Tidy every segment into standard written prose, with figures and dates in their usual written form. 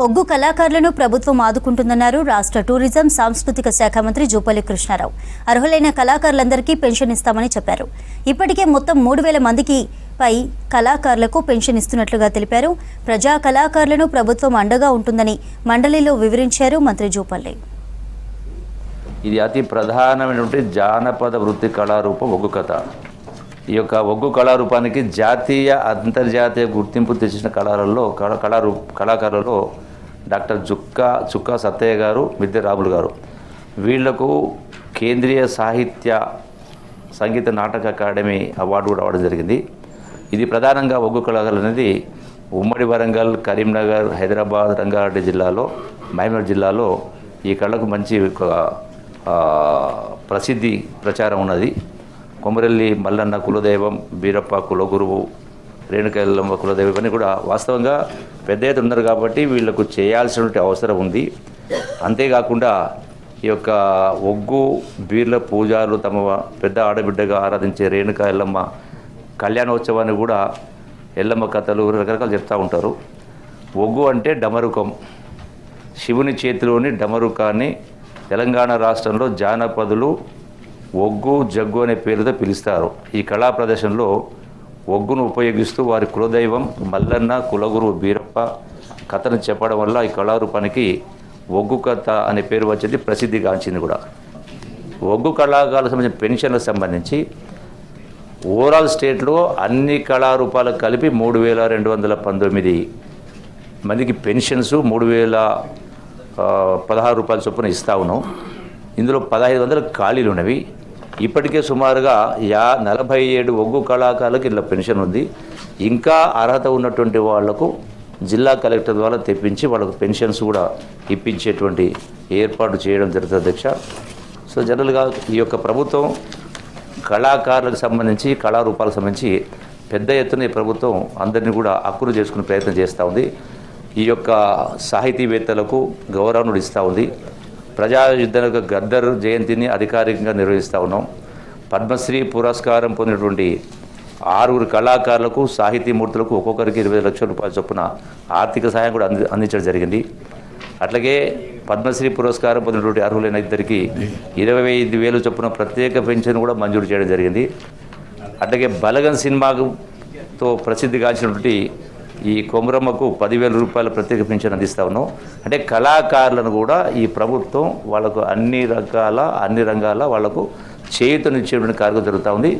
ఒగ్గు కళాకారులను ప్రభుత్వం ఆదుకుంటుందన్నారు రాష్ట్ర టూరిజం సాంస్కృతిక శాఖ మంత్రి జూపల్లి కృష్ణారావు. అర్హులైన కళాకారులందరికీ పెన్షన్ ఇస్తామని చెప్పారు. ఇప్పటికే మొత్తం 3000 మందికి పై కళాకారులకు పెన్షన్ ఇస్తున్నట్లుగా తెలిపారు. ప్రజా కళాకారులను ప్రభుత్వం అండగా ఉంటుందని మండలిలో వివరించారు మంత్రి జూపల్లి. ఇది అతి ప్రధానమైనటువంటి జానపద వృత్తి కళారూపం ఒగ్గు కథ. ఈ యొక్క ఒగ్గు కళారూపానికి జాతీయ అంతర్జాతీయ గుర్తింపు తెచ్చిన కళాకారులలో డాక్టర్ చుక్కా సత్తయ్య గారు, మిద్దె రాములు గారు, వీళ్లకు కేంద్రీయ సాహిత్య సంగీత నాటక అకాడమీ అవార్డు కూడా రావడం జరిగింది. ఇది ప్రధానంగా ఒగ్గు కళాకారులు అనేది ఉమ్మడి వరంగల్, కరీంనగర్, హైదరాబాద్, రంగారెడ్డి జిల్లాలో, మహబూబ్నగర్ జిల్లాలో ఈ కళకు మంచి ప్రచారం ఉన్నది. కొమరెల్లి మల్లన్న కులదైవం, బీరప్ప కులగురువు, రేణుకైలమ్మ కులదైవం ఇవన్నీ కూడా వాస్తవంగా పెద్ద ఎత్తున ఉన్నారు కాబట్టి వీళ్లకు చేయాల్సినటువంటి అవసరం ఉంది. అంతేకాకుండా ఈ యొక్క ఒగ్గు బీర్ల పూజారులు తమ పెద్ద ఆడబిడ్డగా ఆరాధించే రేణుకైలమ్మ కళ్యాణోత్సవాన్ని కూడా ఎల్లమ్మ కథలు రకరకాలు చెప్తూ ఉంటారు. ఒగ్గు అంటే డమరుకం, శివుని చేతిలోని డమరుకాన్ని తెలంగాణ రాష్ట్రంలో జానపదులు ఒగ్గు జగ్గు అనే పేరుతో పిలుస్తారు. ఈ కళా ప్రదర్శనలో ఒగ్గును ఉపయోగిస్తూ వారి కులదైవం మల్లన్న, కులగురువు బీరప్ప కథను చెప్పడం వల్ల ఈ కళారూపానికి ఒగ్గు కథ అనే పేరు వచ్చేది ప్రసిద్ధిగాంచింది కూడా. ఒగ్గు కళాకారులకు సంబంధించిన పెన్షన్లకు సంబంధించి ఓవరాల్ స్టేట్లో అన్ని కళారూపాలకు కలిపి 3219 మందికి పెన్షన్స్ 3016 రూపాయల చొప్పున ఇస్తా ఉన్నాం. ఇందులో 1500 ఖాళీలు ఉన్నవి. ఇప్పటికే సుమారుగా 47 ఒగ్గు కళాకారులకు ఇలా పెన్షన్ ఉంది. ఇంకా అర్హత ఉన్నటువంటి వాళ్లకు జిల్లా కలెక్టర్ ద్వారా తెప్పించి వాళ్ళకు పెన్షన్స్ కూడా ఇప్పించేటువంటి ఏర్పాటు చేయడం జరుగుతుంది అధ్యక్ష. సో జనరల్గా ఈ యొక్క ప్రభుత్వం కళాకారులకు సంబంధించి, కళారూపాలకు సంబంధించి పెద్ద ఎత్తున ఈ ప్రభుత్వం అందరినీ కూడా హక్కును చేసుకునే ప్రయత్నం చేస్తూ ఉంది. ఈ యొక్క సాహితీవేత్తలకు గౌరవం ఇస్తూ ఉంది. ప్రజాయుద్ధ గద్దర్ జయంతిని అధికారికంగా నిర్వహిస్తూ ఉన్నాం. పద్మశ్రీ పురస్కారం పొందినటువంటి 6 కళాకారులకు, సాహితీమూర్తులకు ఒక్కొక్కరికి 20 లక్షల రూపాయల చొప్పున ఆర్థిక సహాయం కూడా అందించడం జరిగింది. అట్లాగే పద్మశ్రీ పురస్కారం పొందినటువంటి అర్హులైన ఇద్దరికి 25,000 చొప్పున ప్రత్యేక పెన్షన్ కూడా మంజూరు చేయడం జరిగింది. అట్లాగే బలగన్ సినిమాతో ప్రసిద్ధిగాంచినటువంటి ఈ కొమరమ్మకు 10,000 రూపాయల ప్రత్యేక పెన్షన్ అందిస్తూ ఉన్నాం. అంటే కళాకారులను కూడా ఈ ప్రభుత్వం వాళ్ళకు అన్ని రంగాల వాళ్లకు చేయూతనిచ్చేటువంటి కార్యక్రమం జరుగుతూ ఉంది.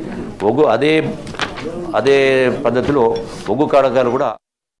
అదే పద్ధతిలో ఒగ్గు కళాకారులు కూడా